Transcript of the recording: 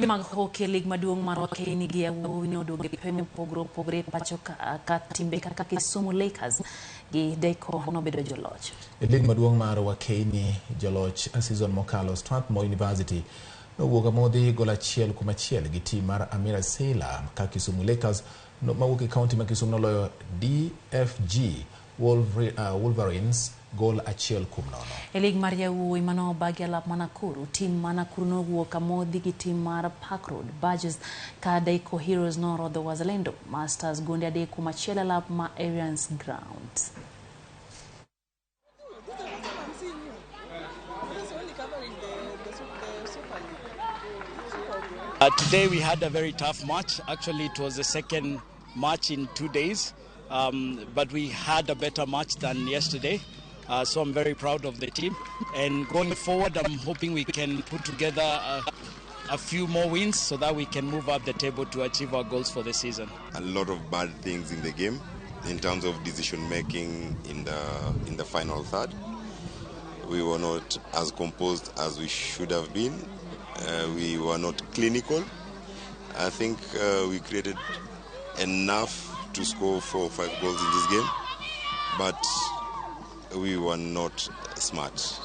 Mag hockey league maduong' mar Wakeni gi awuoyinodo gi piem pogre pacho ka timbe kaka Kisumu Lakers gi Deiko nobedo joloch. League maduong' mar Wakeni joloch season mokalo Strathmore University nowuok amodhi gol achiel kuom achiel gi tim mar Amira Sailor ka Kisumu Lakers mawuok e kaunti ma Kisumu noloyo DFG Wolverines gol achiel kuom nono. E lig mar yawuoyi mano bagialap Manakuru, tim Manakuru nowuok amodhi gi tim mar Park Road Badgers ka Deiko Heroes norodho Wazalendo Masters gonde 3 kuom achiel e lap ma Arians Grounds. Today we had a very tough match. Actually, it was the second match in 2 days, but we had a better match than yesterday. So I'm very proud of the team. And going forward, I'm hoping we can put together a few more wins so that we can move up the table to achieve our goals for the season. A lot of bad things in the game in terms of decision making in the final third. We were not as composed as we should have been. We were not clinical. I think we created enough to score 4 or 5 goals in this game, but we were not smart.